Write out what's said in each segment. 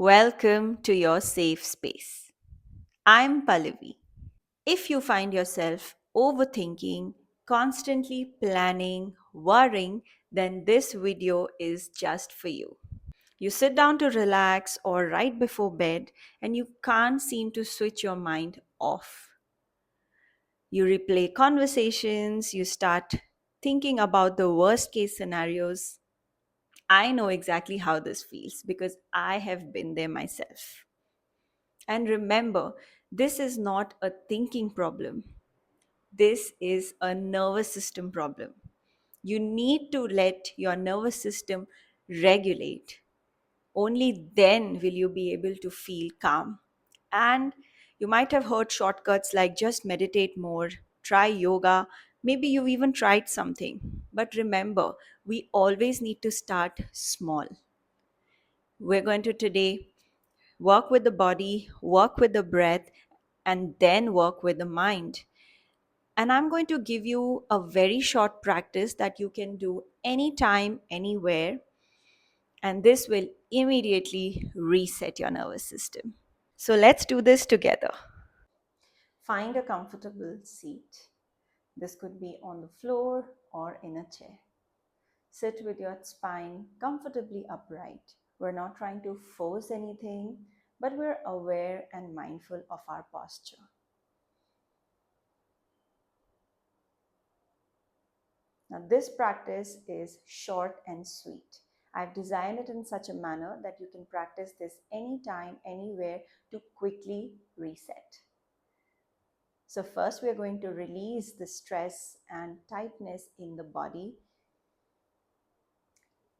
Welcome to your safe space. I'm Pallavi. If you find yourself overthinking, constantly planning, worrying, then this video is just for you. You sit down to relax or right before bed and you can't seem to switch your mind off. You replay conversations, you start thinking about the worst case scenarios. I know exactly how this feels because I have been there myself. And remember, this is not a thinking problem. This is a nervous system problem. You need to let your nervous system regulate. Only then will you be able to feel calm. And you might have heard shortcuts like just meditate more, try yoga, maybe you've even tried something. But remember, we always need to start small. We're going to today work with the body, work with the breath, and then work with the mind. And I'm going to give you a very short practice that you can do anytime, anywhere, and this will immediately reset your nervous system. So let's do this together. Find a comfortable seat. This could be on the floor or in a chair. Sit with your spine comfortably upright. We're not trying to force anything, but we're aware and mindful of our posture. Now, this practice is short and sweet. I've designed it in such a manner that you can practice this anytime, anywhere to quickly reset. So, first, we are going to release the stress and tightness in the body.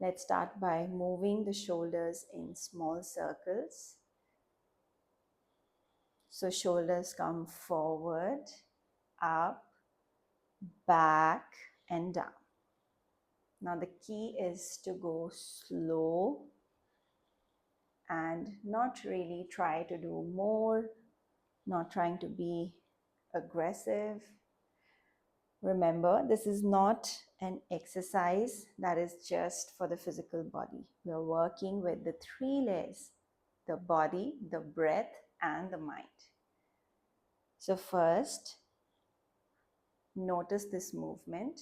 Let's start by moving the shoulders in small circles. So, shoulders come forward, up, back, and down. Now, the key is to go slow and not really try to do more, not trying to be aggressive. Remember, this is not an exercise that is just for the physical body. We are working with the three layers: the body, the breath, and the mind. So, first, notice this movement.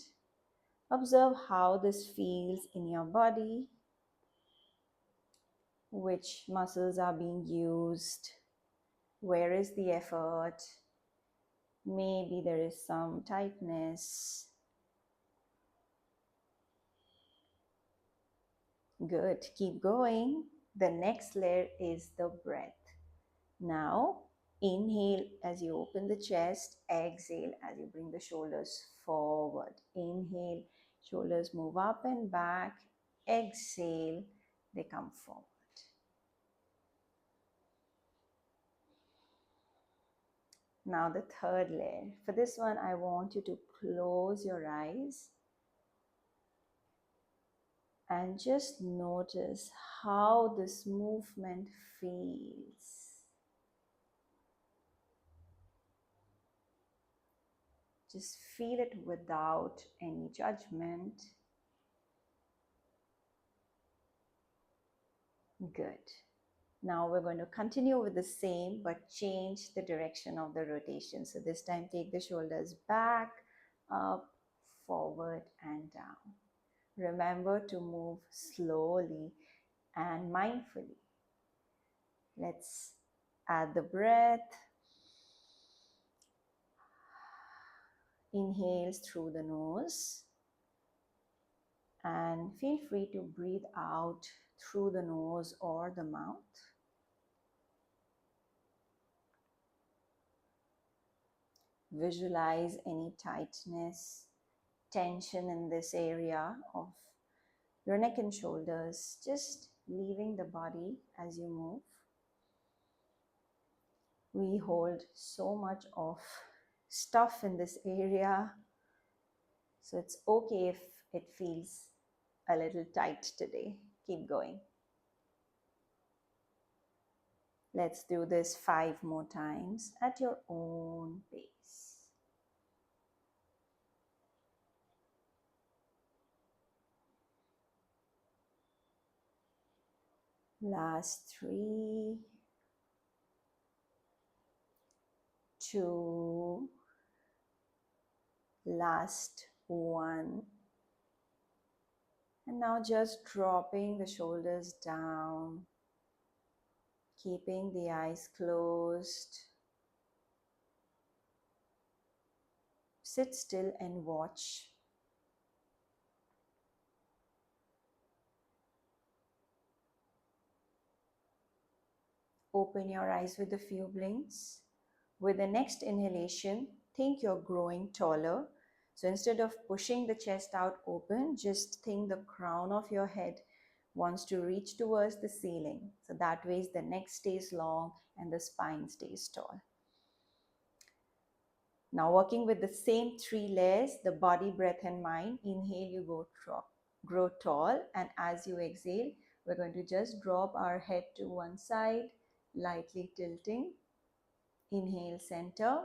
Observe how this feels in your body, which muscles are being used, where is the effort. Maybe there is some tightness. Good. Keep going. The next layer is the breath. Now, inhale as you open the chest. Exhale as you bring the shoulders forward. Inhale, shoulders move up and back. Exhale, they come forward. Now, the third layer. For this one, I want you to close your eyes and just notice how this movement feels. Just feel it without any judgment. Good. Now we're going to continue with the same but change the direction of the rotation. So this time take the shoulders back, up, forward and down. Remember to move slowly and mindfully. Let's add the breath. Inhales through the nose and feel free to breathe out through the nose or the mouth. Visualize any tightness, tension in this area of your neck and shoulders, just leaving the body as you move. We hold so much of stuff in this area, so it's okay if it feels a little tight today. Keep going. Let's do this 5 more times at your own pace. Last 3, 2, last 1. And now just dropping the shoulders down, keeping the eyes closed. Sit still and watch. Open your eyes with a few blinks. With the next inhalation, think you're growing taller. So instead of pushing the chest out open, just think the crown of your head wants to reach towards the ceiling. So that way the neck stays long and the spine stays tall. Now working with the same 3 layers, the body, breath and mind. Inhale, you grow tall, and as you exhale, we're going to just drop our head to one side, lightly tilting. Inhale, center,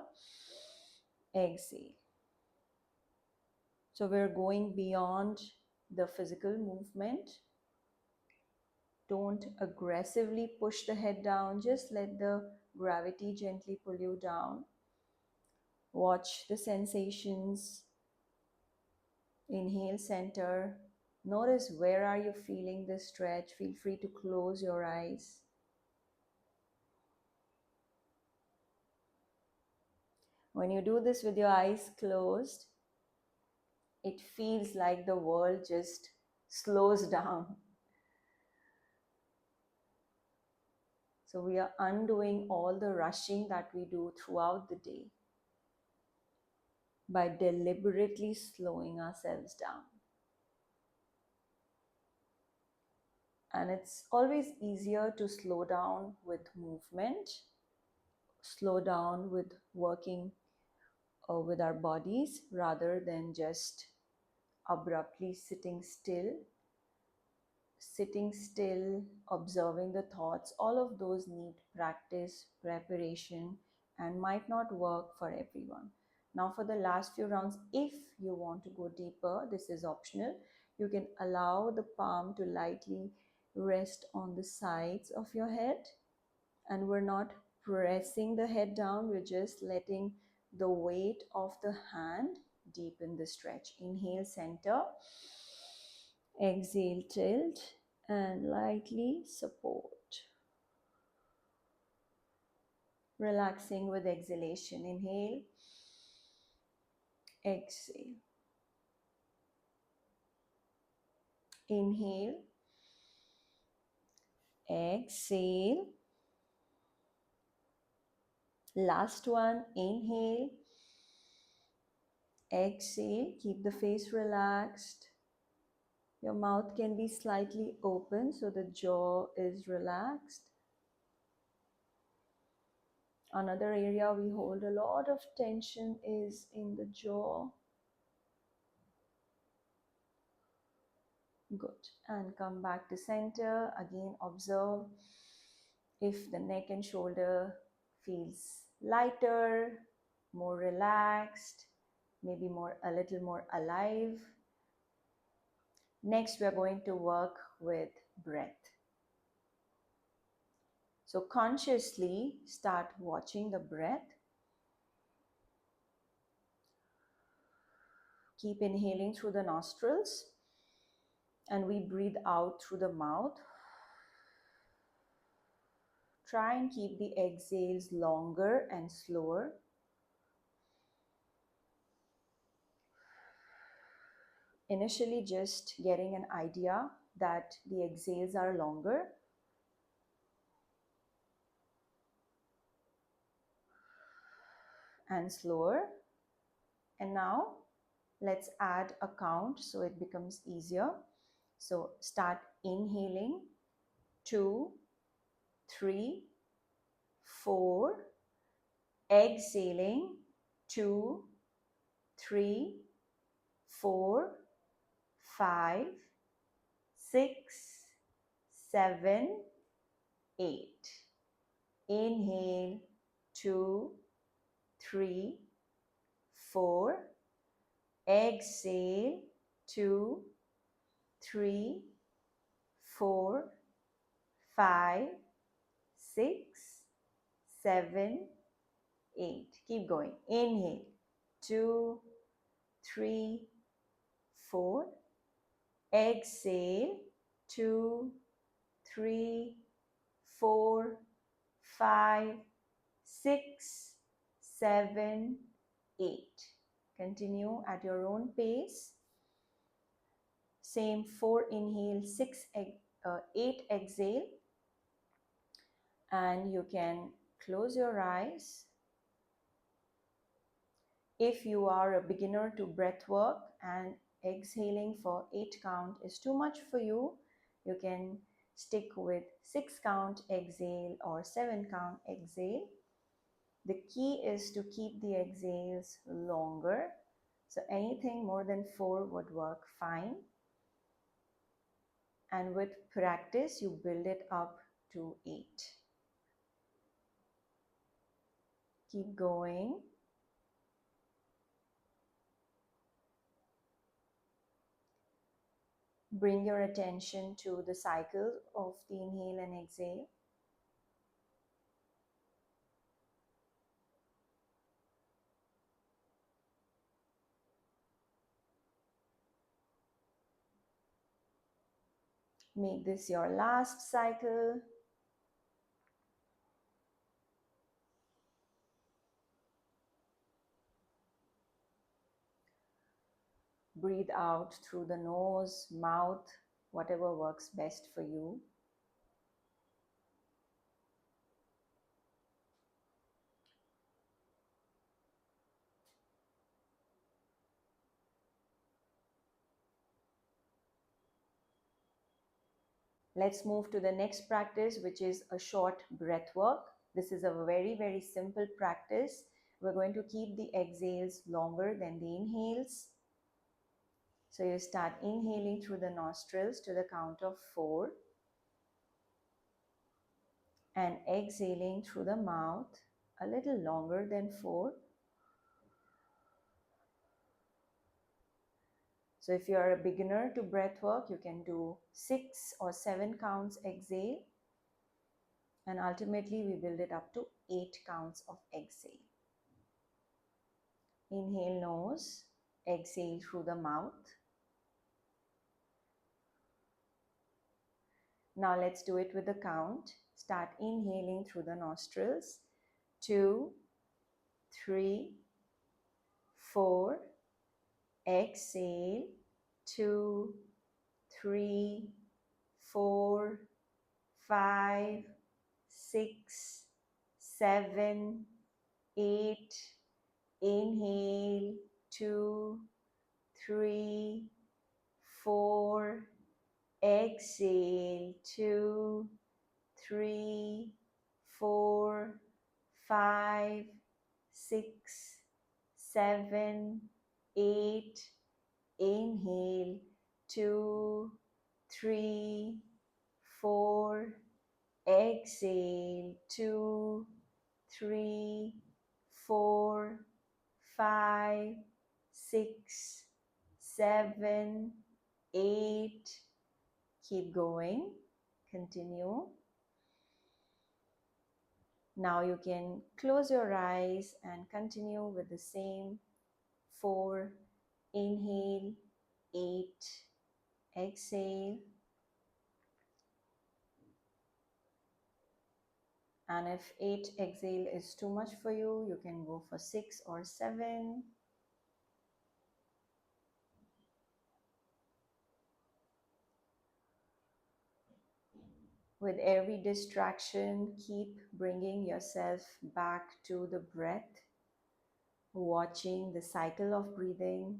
exhale. So we're going beyond the physical movement. Don't aggressively push the head down, just let the gravity gently pull you down. Watch the sensations. Inhale, center. Notice where are you feeling the stretch. Feel free to close your eyes. When you do this with your eyes closed, it feels like the world just slows down. So we are undoing all the rushing that we do throughout the day by deliberately slowing ourselves down. And it's always easier to slow down with movement, slow down with working with our bodies rather than just abruptly sitting still, observing the thoughts. All of those need practice, preparation, and might not work for everyone. Now for the last few rounds, if you want to go deeper, this is optional. You can allow the palm to lightly rest on the sides of your head, and we're not pressing the head down, we're just letting the weight of the hand deepen the stretch. Inhale, center. Exhale, tilt, and lightly support. Relaxing with exhalation. Inhale, exhale. Inhale, exhale. Last one. Inhale, exhale. Keep the face relaxed. Your mouth can be slightly open so the jaw is relaxed. Another area we hold a lot of tension is in the jaw. Good. And come back to center. Again, observe if the neck and shoulder feels lighter, more relaxed, maybe a little more alive. Next, we are going to work with breath. So consciously start watching the breath. Keep inhaling through the nostrils, and we breathe out through the mouth. Try and keep the exhales longer and slower. Initially, just getting an idea that the exhales are longer. And slower. And now let's add a count so it becomes easier. So start inhaling, 2, 3, 4. Exhaling, 2, 3, 4, 5, 6, 7, 8. Inhale, 2, 3, 4. Exhale, 2, 3, 4, 5, 6, 7, 8. Keep going. Inhale. 2, 3, 4. Exhale. 2, 3, 4, 5, 6, 7, 8. Continue at your own pace. Same 4 inhale, 8 exhale. And you can close your eyes. If you are a beginner to breath work and exhaling for 8 count is too much for you, you can stick with 6 count exhale or 7 count exhale. The key is to keep the exhales longer. So anything more than 4 would work fine. And with practice, you build it up to 8. Keep going. Bring your attention to the cycle of the inhale and exhale. Make this your last cycle. Breathe out through the nose, mouth, whatever works best for you. Let's move to the next practice, which is a short breath work. This is a very, very simple practice. We're going to keep the exhales longer than the inhales. So you start inhaling through the nostrils to the count of 4 and exhaling through the mouth a little longer than 4. So if you are a beginner to breath work, you can do 6 or 7 counts exhale, and ultimately we build it up to 8 counts of exhale. Inhale nose, exhale through the mouth. Now let's do it with the count. Start inhaling through the nostrils. 2, 3, 4. Exhale. 2, 3, 4, 5, 6, 7, 8. Inhale. 2, 3, 4. Exhale. 2, 3, 4, 5, 6, 7, 8. Inhale. 2, 3, 4. Exhale. 2, 3, 4, 5, 6, 7, 8. Keep going. Continue. Now you can close your eyes and continue with the same 4. Inhale. 8. Exhale. And if 8 exhale is too much for you, you can go for 6 or 7. With every distraction, keep bringing yourself back to the breath, watching the cycle of breathing.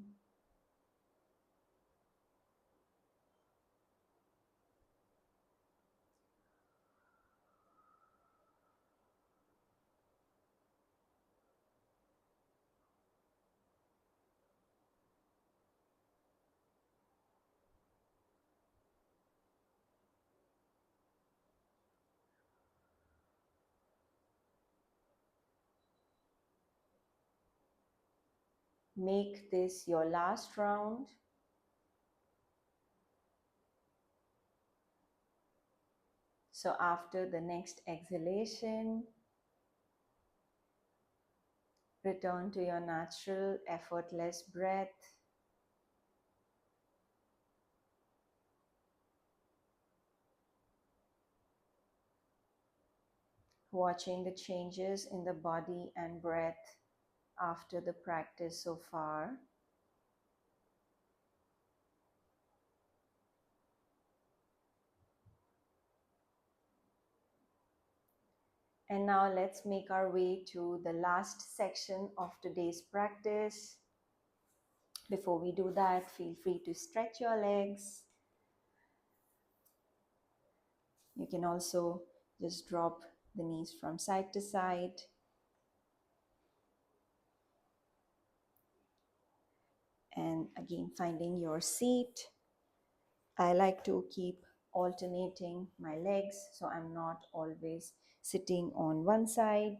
Make this your last round. So, after the next exhalation, return to your natural, effortless breath. Watching the changes in the body and breath after the practice so far. And now let's make our way to the last section of today's practice. Before we do that, feel free to stretch your legs. You can also just drop the knees from side to side. And again, finding your seat. I like to keep alternating my legs so I'm not always sitting on one side,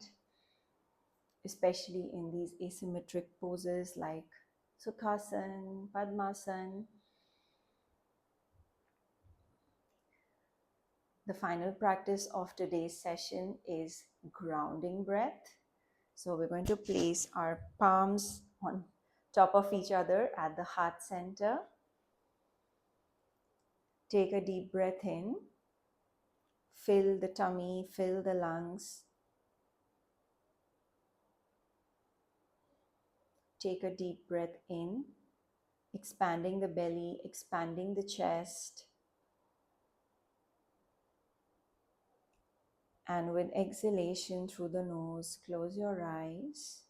especially in these asymmetric poses like Sukhasan, Padmasan. The final practice of today's session is grounding breath. So we're going to place our palms on top of each other at the heart center. Take a deep breath in. Fill the tummy, fill the lungs. Take a deep breath in, expanding the belly, expanding the chest. And with exhalation through the nose, close your eyes.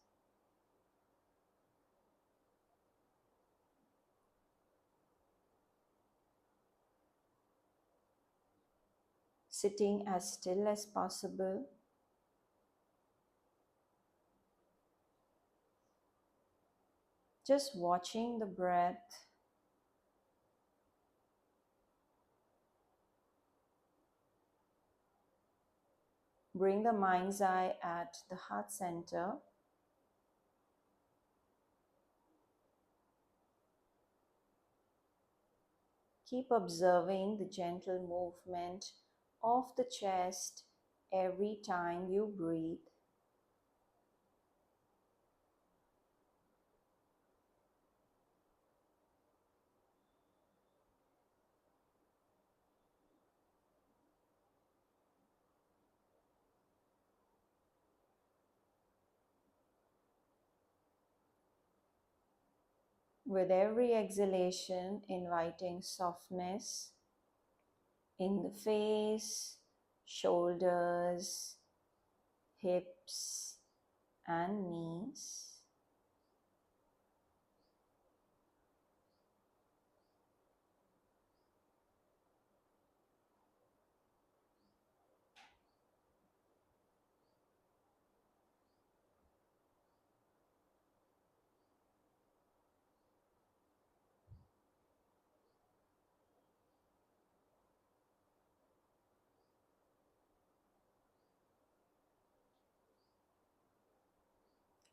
Sitting as still as possible. Just watching the breath. Bring the mind's eye at the heart center. Keep observing the gentle movement of the chest every time you breathe. With every exhalation, inviting softness in the face, shoulders, hips, and knees.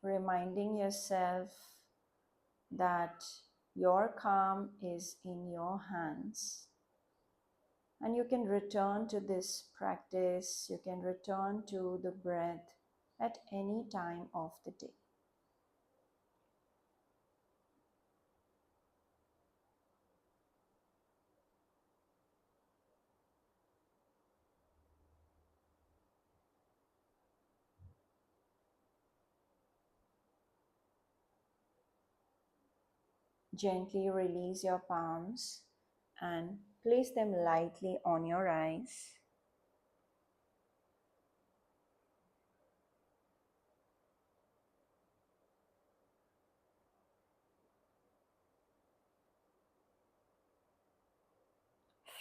Reminding yourself that your calm is in your hands. And you can return to this practice, you can return to the breath at any time of the day. Gently release your palms and place them lightly on your eyes.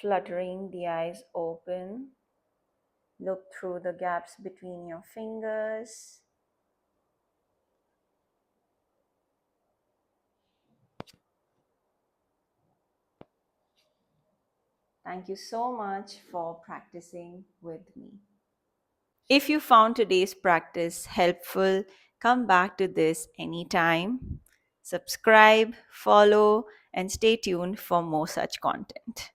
Fluttering the eyes open. Look through the gaps between your fingers. Thank you so much for practicing with me. If you found today's practice helpful, come back to this anytime. Subscribe, follow, and stay tuned for more such content.